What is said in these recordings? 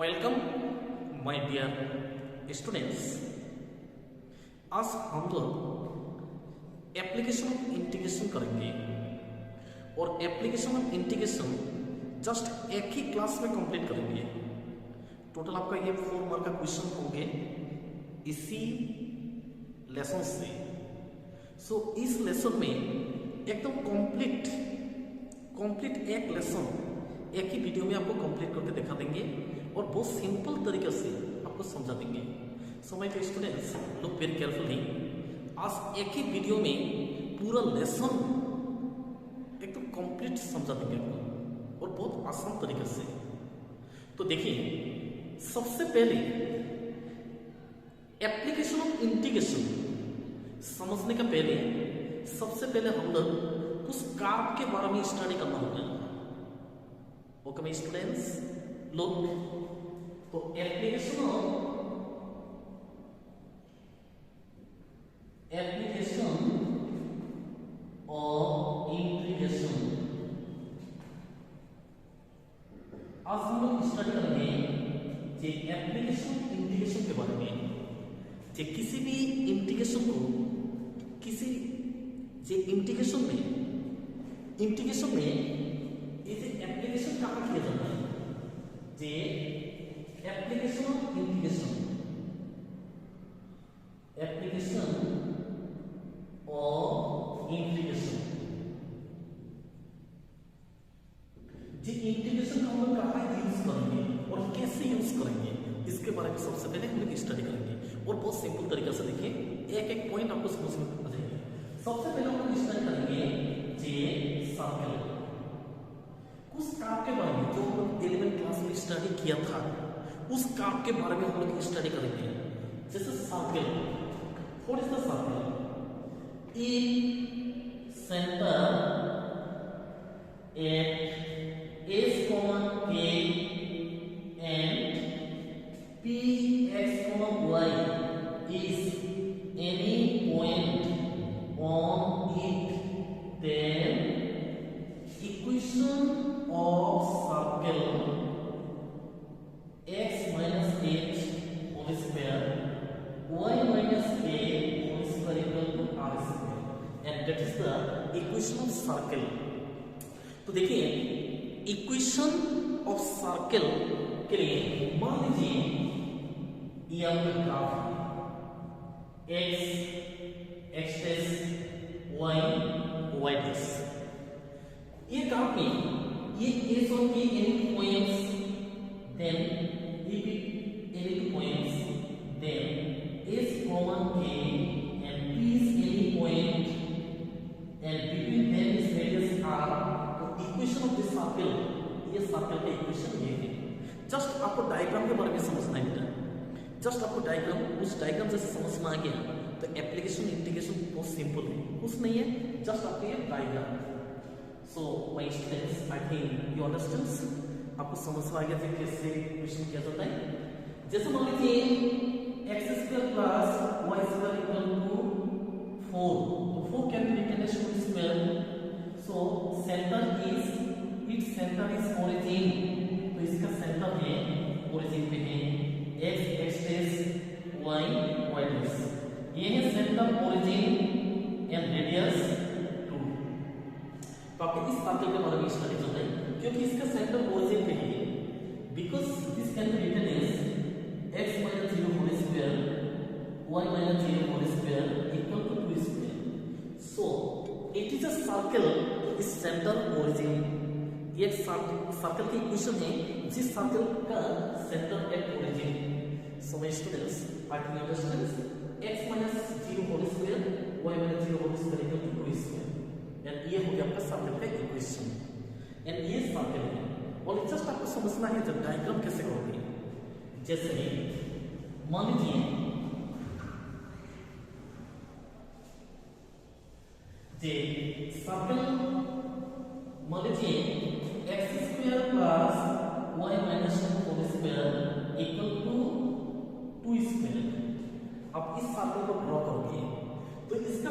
Welcome my dear students. आज हम लोग एप्लीकेशन ऑफ इंटीग्रेशन करेंगे और एप्लीकेशन ऑफ इंटीग्रेशन जस्ट एक ही क्लास में कंप्लीट करेंगे। टोटल आपका ये 4 मार्क का क्वेश्चन होंगे इसी लेसन से। इस लेसन में एकदम कंप्लीट एक लेसन एक ही वीडियो में आपको कंप्लीट करके दिखा देंगे और बहुत सिंपल तरीके से आपको समझा देंगे। So my students, look very carefully. आज एक ही वीडियो में पूरा लेसन एकदम कंप्लीट समझा देंगे आपको और बहुत आसान तरीके से। तो देखिए, सबसे पहले एप्लीकेशन ऑफ इंटीग्रेशन समझने का पहले सबसे पहले हम लोग उस कार्व के बारे में स्टडी करना होगा। Okay my students, look. तो एप्लीकेशन ऑफ इंटीग्रेशन आज हम लोग स्टडी करेंगे जे एप्लीकेशन इंटीग्रेशन के बारे में। जे किसी भी इंटीग्रेशन को किसी जे इंटीग्रेशन में इसे एप्लीकेशन कहाँ किया जाता है? जे एप्लीकेशन ऑफ इंटीग्रेशन जी इंटीग्रेशन का हम लोग कहाँ यूज करेंगे और कैसे यूज करेंगे, इसके बारे में सबसे पहले हम लोग स्टडी करेंगे और बहुत सिंपल तरीके से देखिए, एक एक पॉइंट आपको समझ में आ जाएगा। सबसे पहले हम लोग स्टडी करेंगे जे सर्कल। उस कार्व के बारे में जो हम लोग एलिमेंट क्लास में स्टडी किया था, उस कार्व के बारे में हम लोग स्टडी करेंगे। जैसे circle, what is the circle? In centre at S, K and P, X, Y is any point on it, then equation of circle x minus h whole square y minus k whole square equal to r square, and that is the equation of circle। तो देखिए, equation of circle के लिए मान लीजिए ये आपका graph है, x dash y dash. ये ग्राफ में ये s और k any points, then if any points, then s, k and p is any point and between them is radius r। Equation of this circle, ये circle का equation ये है। Just आपको diagram के बारे में समझना है बेटा। जस्ट आपको डायग्राम, उस डायग्राम से समझ में आ गया तो एप्लीकेशन इंटीग्रेशन बहुत सिंपल है, कुछ नहीं है, जस्ट आपको ये diagram. So my students, I think you understand. आपको समझ में आ गया कि कैसे इक्वेशन किया जाता है। जैसे मान लीजिए x square plus y square equal to 4, तो 4 can be written as 2 square. So center is, its center is origin, तो इसका सेंटर है origin पे है x dash y dash, ये है सेंटर origin and radius 2। तो आपको इस सर्कल के बारे में स्टडी करना है क्योंकि इसका सेंटर origin पे है। because this can be written as x minus 0 whole square y minus 0 whole square equal to 2 square। so it is a circle इस सेंटर ओरिजिन, ये सर्कल की इक्वेशन है जिस सर्कल का centre at origin. So my students, I can understand x minus 0 whole square y minus 0 whole square equal to 2 square, and ये हो गया आपका सर्कल का इक्वेशन। एंड ये सर्कल है और जस्ट आपको समझना है जब डायग्राम कैसे करोगे। जैसे मान लीजिए सर्कल, मान लीजिए x square plus y minus 2 whole square equal to 2 square. अब इस सर्कल को ड्रॉ करोगे तो इसका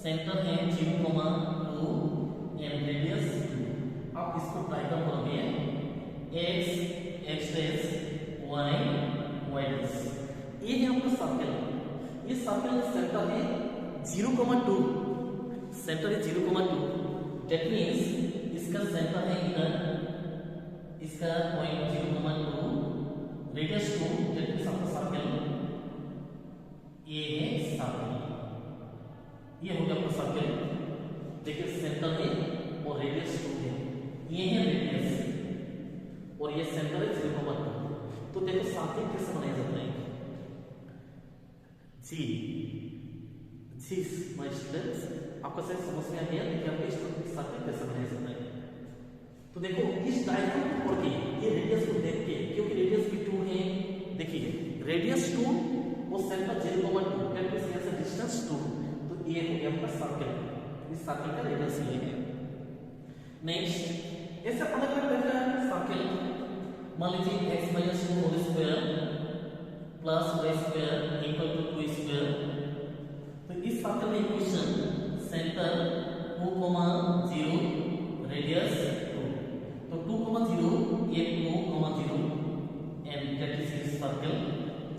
सेंटर है 0,2 एंड रेडियस 2। आप इसको डायग्राम करोगे x वाई वाई डैश। ये है आपका सर्कल। ये सर्कल सेंटर है 0,2, सेंटर है 0,2। दैट मीन्स इसका सेंटर है इधर, इसका पॉइंट 0,2, रेडियस 2, दैट मीन्स आपका सर्कल ये है सर्कल। ये हो गया आपका सर्कल। देखिए सेंटर है और रेडियस 2 है, ये है रेडियस और ये सेंटर है 0,2। तो देखो सर्कल कैसे बनाया जाता है। जी माय स्टूडेंट्स, आपका शायद समझ में आ गया कि आपके स्टूडेंट सर्कल कैसे बनाया जाता है। तो देखो इस डायग्राम को पढ़ के, ये रेडियस को देख के, क्योंकि रेडियस भी 2 है, देखिए रेडियस 2 और सेंटर 0,2, दैट मींस यहाँ से डिस्टेंस 2। तो ये हो गया आपका सर्कल। इस सर्कल का रेडियस ये है। नेक्स्ट ऐसा पता करते हैं सर्कल, मान लीजिए x - 2 whole square plus y square equal to 2 square. तो इस सर्कल में इक्वेशन सेंटर 2,0 रेडियस 2, तो 2,0 ये 2,0 and that is this circle.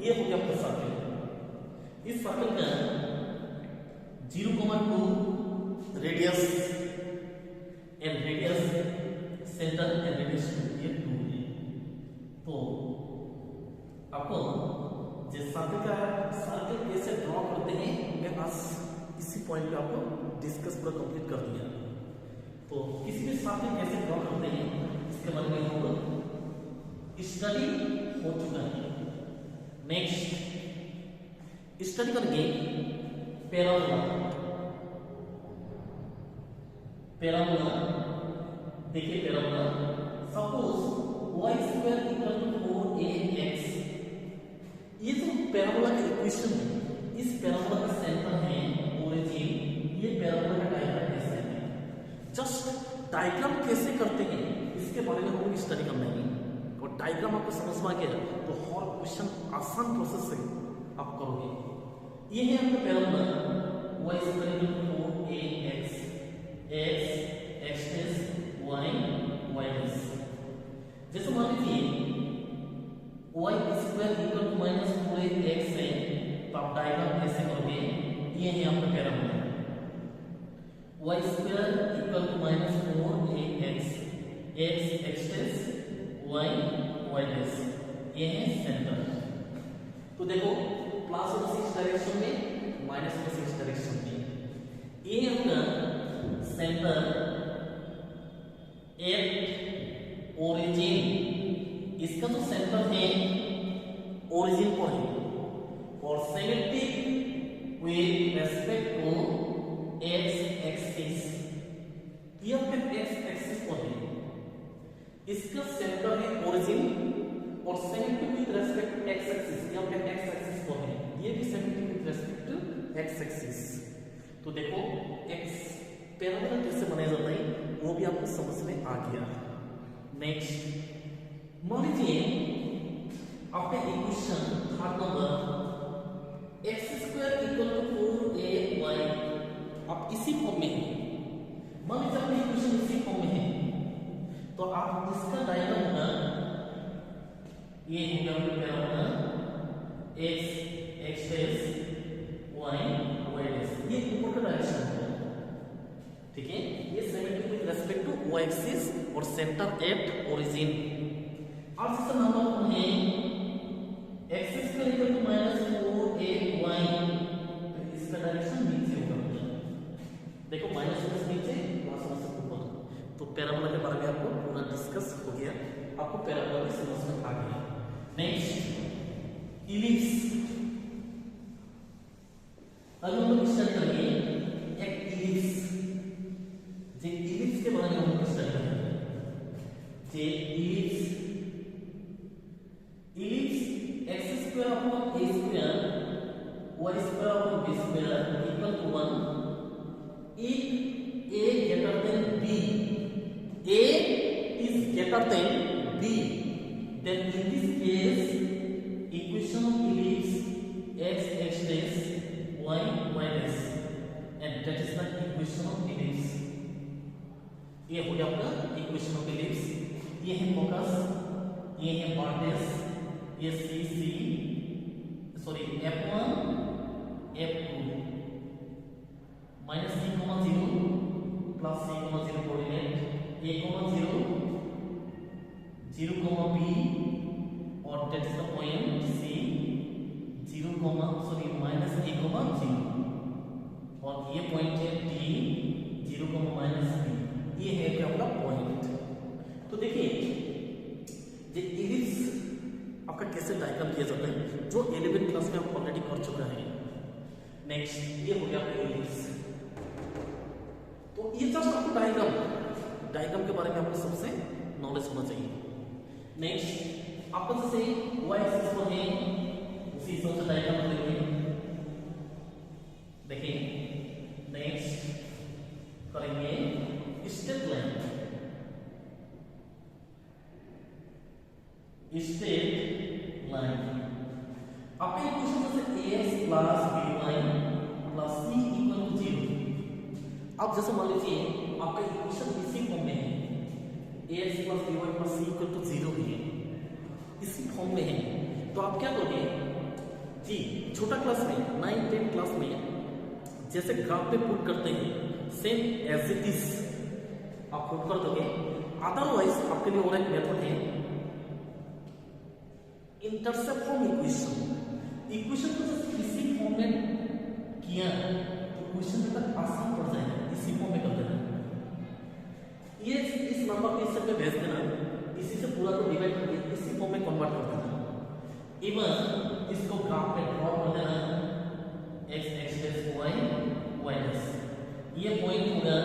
ये हो गया आपका सर्कल। इस सर्कल का 0,2 radius and radius centre and radius 2 ये 2 है। तो आपको जिस सर्कल कैसे ड्रॉ करते हैं मैं आज इसी पॉइंट पे आपको डिस्कस पूरा कंप्लीट कर दिया। तो किसी भी सर्कल कैसे ड्रॉ करते हैं इसके बारे में हम लोग स्टडी हो चुका है। नेक्स्ट स्टडी करेंगे पैराबोला। पैराबोला देखिए, parabola suppose y square equal to 4ax। ये जो पैराबोला का इक्वेशन है, इस पैराबोला का सेंटर है ओरिजिन, ये पैराबोला का डायग्राम कैसे है, जस्ट डायग्राम कैसे करते हैं इसके बारे में हम लोग स्टडी करना है। और डायग्राम आपको समझ में आ गया तो हर क्वेश्चन आसान प्रोसेस से आप करोगे। ये है आपका parabola y square equal to 4ax, x dash y dash. जैसे मान लीजिए y square equal to -4ax है, तो आप डायग्राम कैसे करोगे, ये है आपका parabola. y square equal to -4ax, x dash y dash, ये है सेंटर। तो देखो प्लस और 6 डायरेक्शन में, माइनस और 6 डायरेक्शन में, ये अपना सेंटर एट ओरिजिन, इसका जो सेंटर है ओरिजिन पर है और symmetric with respect to x axis, ये अपने x एक्सिस पर है। इसका सेंटर है ओरिजिन और symmetric with respect to x axis, ये अपने x एक्सिस पर है, ये भी symmetric with respect to x axis. तो देखो x पैराबोला कैसे बनाया जाता है वो भी आपको समझ में आ गया। नेक्स्ट मान लीजिए आपका equation third number x square equal to 4ay, आप इसी फॉर्म में है, मान लीजिए आपका इक्वेशन इसी फॉर्म में है, तो आप इसका डायग्राम होगा, ये होगा आपका parabola x dash y dash, ये ऊपर का डायरेक्शन है, ठीक है। ये symmetric with respect to y axis और सेंटर एट ओरिजिन। अब सिस्टम नंबर है x square equal to -4ay, तो इसका डायरेक्शन नीचे होगा। देखो माइनस से नीचे, प्लस से ऊपर। तो पैराबोला के बारे में आपको पूरा डिस्कस हो गया, आपको पैराबोला की समझ में आ गया। नेक्स्ट इलिप्स, अभी हम लोग स्टडी करेंगे एक इलिप्स। जे इलिप्स के बारे में हम लोग स्टडी करेंगे। जे ellipse x square upon a square y square upon b square equal to 1 if a greater than b, a is greater than b, then in this case equation of ellipse x dash y dash, and that is the equation of ellipse। ये हो गया आपका equation of ellipse. ये है focus, ये है part dash, ये c c sorry F1 F2 minus c comma 0 plus c comma 0 coordinate a comma 0 0 comma b और that is the point c 0 comma sorry minus a comma 0 और ये point है d 0 comma minus b। ये है क्या अपना point. तो देखिए ये इलिप्स आपका कैसे डायग्राम किया जाता है जो 11th क्लास में हम ऑलरेडी कर चुका है। नेक्स्ट ये हो गया आपका इलिप्स। तो ये जस्ट आपको डायग्राम के बारे में आपको सबसे नॉलेज होना चाहिए। नेक्स्ट आपको जैसे y एक्सिस पर है उसी हिसाब से डायग्राम करेंगे। देखिए नेक्स्ट करेंगे स्ट्रेट लाइन, स्ट्रेट लाइन आपका इक्वेशन जैसे ax plus by plus c equal to 0। अब जैसे मान लीजिए आपका इक्वेशन इसी फॉर्म में है ax plus by plus c equal to 0 है, इसी फॉर्म में है। तो आप क्या करोगे जी छोटा क्लास में 9th 10th क्लास में जैसे ग्राफ पे पुट करते हैं सेम एज इट इज आप पुट कर दोगे। अदरवाइज आपके लिए और एक मेथड है इंटरसेप्ट फ्रॉम इक्वेशन को जब इसी फॉर्म में किया तो क्वेश्चन तक आसान पड़ जाएगा। इसी फॉर्म में कर देना, ये इस नंबर को इससे भेज देना, इसी से पूरा को डिवाइड करके इसी फॉर्म में कन्वर्ट कर देना। इवन इसको ग्राफ पे ड्रॉ कर देना x x dash y y dash. ये पॉइंट होगा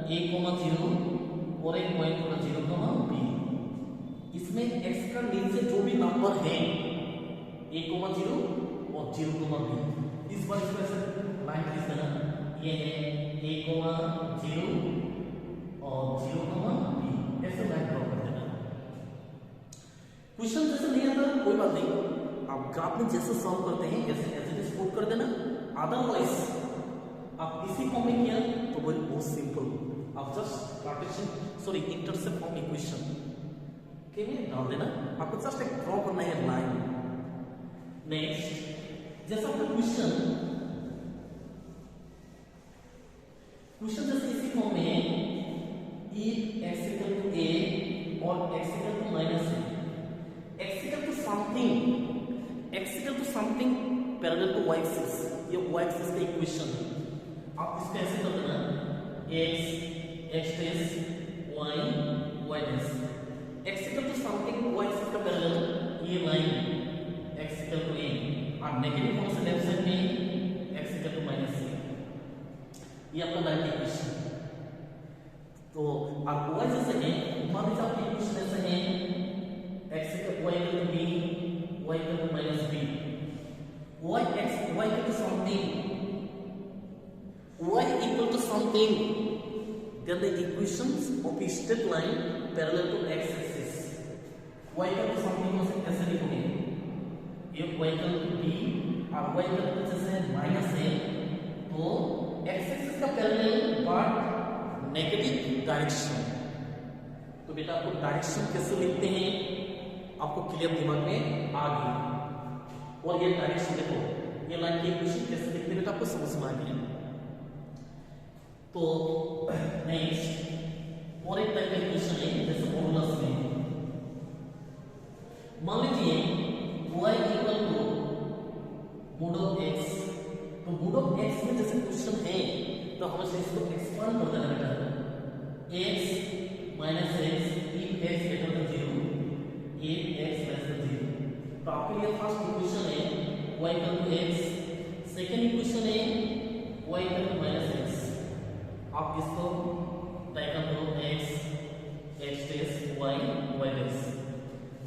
a, 0 और एक पॉइंट होगा 0, b। इसमें x का नीचे जो भी नंबर है a, 0 और 0, b, इस बार इसको ऐसे लाइन खींच देना। ये है a, 0 और 0, b, ऐसे लाइन ड्रॉ कर देना। क्वेश्चन जैसे नहीं आता कोई बात नहीं, आप ग्राफ में जैसे सॉल्व करते हैं ऐसे ऐसे पुट कर देना। अदरवाइज आप इसी फॉर्म में किया तो वो बहुत सिंपल, आप just Cartesian intercept from equation के में डाल देना। आपको जस्ट एक ड्रॉ करना है लाइन। नेक्स्ट जैसा आपका क्वेश्चन जैसे इसी फॉर्म में if x equal to a और x equal to minus a, x equal to something parallel to y axis, ये y एक्सिस का इक्वेशन आप इसको ऐसे कर देना x dash y y dash. x equal to something y axis का parallel ये line x equal to a और नेगेटिव फॉर्म से लेफ्ट साइड में x equal to minus a, ये आपका लाइन का इक्वेशन। तो आप y जैसे है मान लीजिए आपकी इक्वेशन ऐसे है x equal to y equal to b y equal to minus b, y equal to something, then the equations of a straight line parallel to x axis, y equal to something को ऐसे लिखोगे, ये y equal to b और y equal to जैसे minus है तो x axis का parallel but negative direction. तो बेटा आपको डायरेक्शन कैसे लिखते हैं आपको क्लियर दिमाग में आ गया। और ये डायरेक्शन देखो, ये लाइन की इक्वेशन कैसे लिखते हैं बेटा आपको समझ में आ गया। तो नेक्स्ट और एक टाइप का इक्वेशन है जैसे मॉडुलस में मान लीजिए y equal to mod of x, तो मोड ऑफ x में जैसे क्वेश्चन है तो हमें इसको एक्सपांड कर देना बेटा, x minus x if x greater than 0 if x less than 0। तो आपके लिए फर्स्ट इक्वेशन है y equal to x, second equation है y equal to minus x। आप इसको डायग्राम करो x dash y y dash.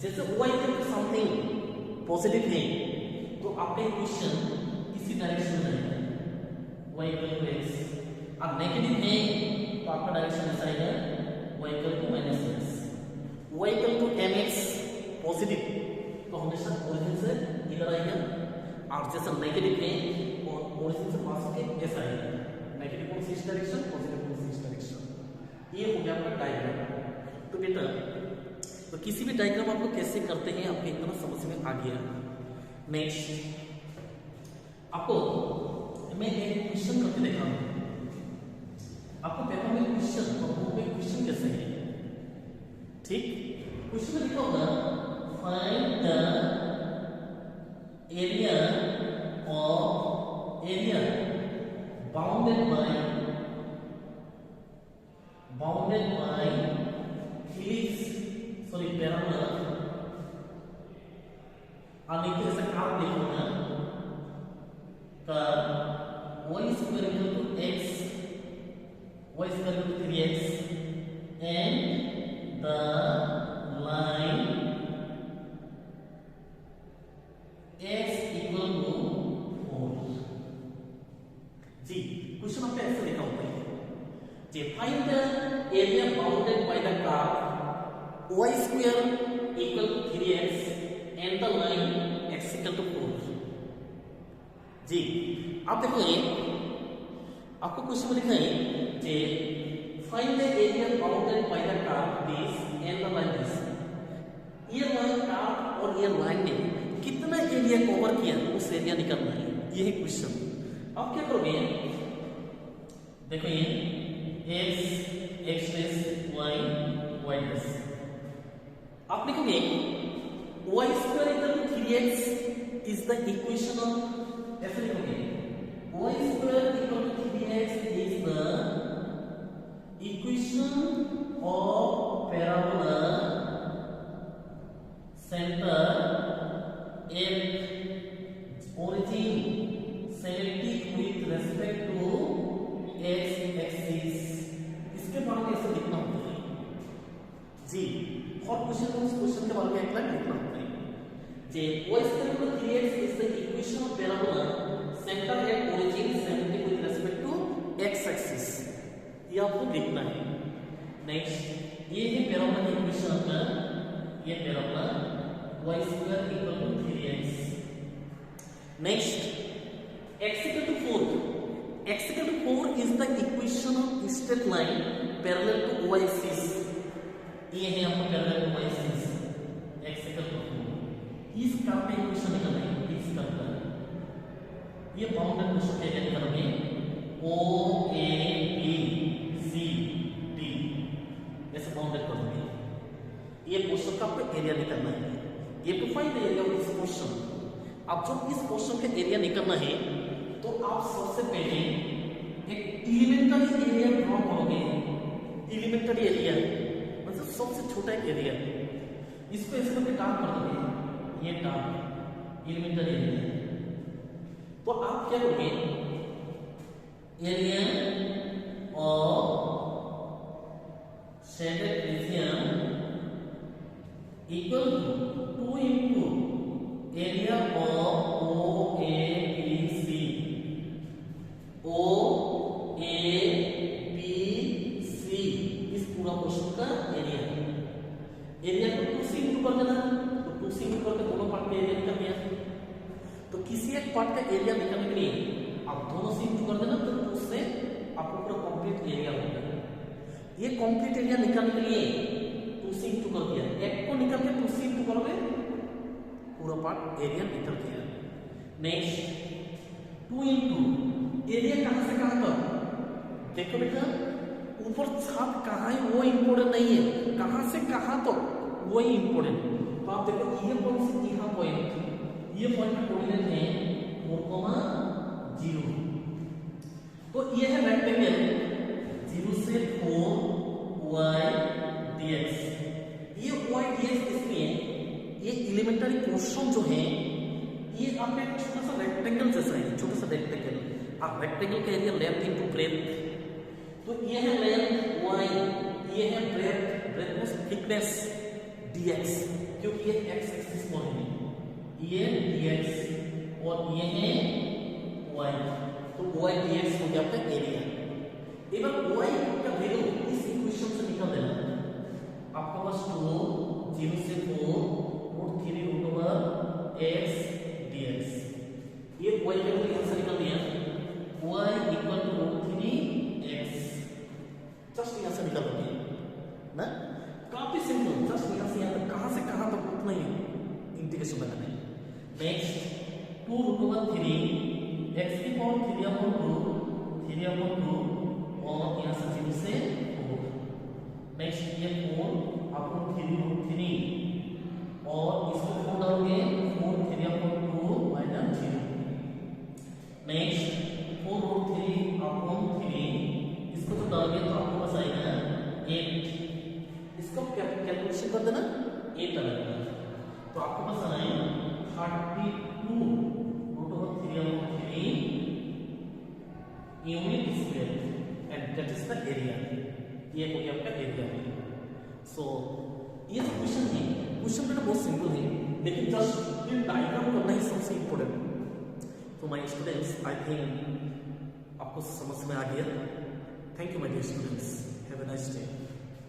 जैसे y equal to something positive है तो आपका इक्वेशन इसी डायरेक्शन में जाएगा y इक्वल टू x, अब नेगेटिव है तो आपका डायरेक्शन ऐसा आएगा y equal to minus x। y equal to mx positive तो हमेशा ओरिजिन से इधर आएगा, और जैसा नेगेटिव है और ओरिजिन से पास होके ऐसा आएगा, नेगेटिव कौन सी इस डायरेक्शन, पॉजिटिव कौन सी इस डायरेक्शन। ये हो गया आपका डायग्राम। तो बेटा तो किसी भी डायग्राम आपको कैसे करते हैं आपको एकदम समझ में आ गया। नेक्स्ट आपको मैं एक क्वेश्चन करके दिखाऊंगा। आपको पेपर में क्वेश्चन और बुक में क्वेश्चन कैसे है, ठीक। क्वेश्चन में लिखा होगा find the area of area bounded bye ellipse sorry parabola और नीचे से आप देखोगे curve y square equal to x, y square equal to 3x and the line x equal to 4। जी क्वेश्चन आपका ऐसे लिखा होता है जी find the area bounded by the curve y square equal to 3x and the line x equal to 4। जी आप देखोगे आपको क्वेश्चन में लिखा है जे find the area bounded by the curve this and the line this. ये line curve और ये लाइन ने कितना एरिया कवर किया उस एरिया निकालना है, ये है क्वेश्चन। आप क्या करोगे देखो ये x dash y dash आप लिखोगे y square equal to 3x is the equation of ऐसे लिखोगे y square equal to 3x is the equation of parabola center at origin symmetric with respect to x axis। इसके बारे में ऐसे लिखना होता है जी। और क्वेश्चन उस क्वेश्चन के बारे में एक लाइन लिखना होता है जे y square equal to 3x is the equation of parabola center at origin symmetric with respect to x axis। ये आपको लिखना है। नेक्स्ट ये है पैराबोला की इक्वेशन आपका, ये parabola y square equal to 3x। Next x equal to 4, x equal to 4 is the equation of straight line parallel to y axis। ये है आपका parallel to y axis x equal to 4। इस curve पे equation निकालना है, इस curve का ये बाउंडेड क्वेश्चन क्या निकालोगे o a b c d ऐसे बाउंडेड कर दोगे। ये क्वेश्चन का आपको एरिया निकालना है। ये to find the area of this question. अब जब इस क्वेश्चन का एरिया निकालना है तो आप सबसे पहले एक एलिमेंटरी एरिया ड्रॉ करोगे। एलिमेंटरी एरिया मतलब सबसे छोटा एक एरिया, इसको ऐसे करके डार्क कर दोगे, ये डार्क एलिमेंटरी एरिया। तो आप क्या करोगे area of shaded region equal to 2 into area of O A B C. O A B C इस पूरा क्वेश्चन का एरिया है। एरिया को 2 से इंटू कर देना, तो 2 से इंटू करके दोनों पार्ट का एरिया निकल गया। तो किसी एक पार्ट का एरिया निकालने के लिए आप दोनों से इंटू कर देना, तो 2 से आपको पूरा कंप्लीट एरिया हो गया। ये कंप्लीट एरिया निकालने के लिए 2 से इंटू कर दिया, एक को निकाल के 2 से इंटू करोगे पूरा पार्ट एरिया निकल गया। नेक्स्ट 2 इंटू एरिया कहां से कहां तक देखो बेटा, ऊपर छत कहां है वो इंपॉर्टेंट नहीं है, कहां से कहां तक वो ही इंपॉर्टेंट। तो आप देखो ये पॉइंट से यहां पॉइंट, ये पॉइंट का कोऑर्डिनेट है 4,0। तो ये है रेक्टेंगल 0 से 4 y dx। ये y dx इसमें ये एलिमेंटरी पोर्शन जो है ये आपका एक छोटा सा रेक्टेंगल जैसा है, छोटा सा रेक्टेंगल। आप रेक्टेंगल का एरिया लेंथ इनटू ब्रेथ, तो ये है लेंथ y, ये है breadth, breadth means thickness dx, क्योंकि ये x एक्सिस पर है, ये dx और ये है y, तो y dx हो गया आपका एरिया। एवं y का वैल्यू इस इक्वेशन से निकाल देना। आपका पास 2 0 से 4 root 3 root over x dx। ये y का वैल्यू यहां से निकाल दिया, y equal to root 3x। Just यहां से निकाल दोगे ना, काफी सिंपल। जस्ट यहां से यहां तक कहां नहीं है, इंटीग्रेशन लगाना है। नेक्स्ट 2√3 x की पावर 3/2 और यहाँ से 0 से 4। नेक्स्ट ये 4 अपॉन 3√3 और इसको 4 डालोगे 4 3/2 माइनस 0। नेक्स्ट 4√3 अपॉन 3 इसको तो डालोगे तो आपको बस आएगा 8। इसको कैलकुलेशन कर देना 8 आ जाएगा, तो आपको पास आना है 32√3/3 unit square and that is the area. ये हो गया आपका एरिया में। सो ये जो क्वेश्चन है, क्वेश्चन बेटा बहुत सिंपल है, लेकिन जस्ट ये डायग्राम करना ही सबसे इंपॉर्टेंट। तो माय स्टूडेंट्स, आई थिंक आपको समझ में आ गया। Thank you my dear students, have a nice day.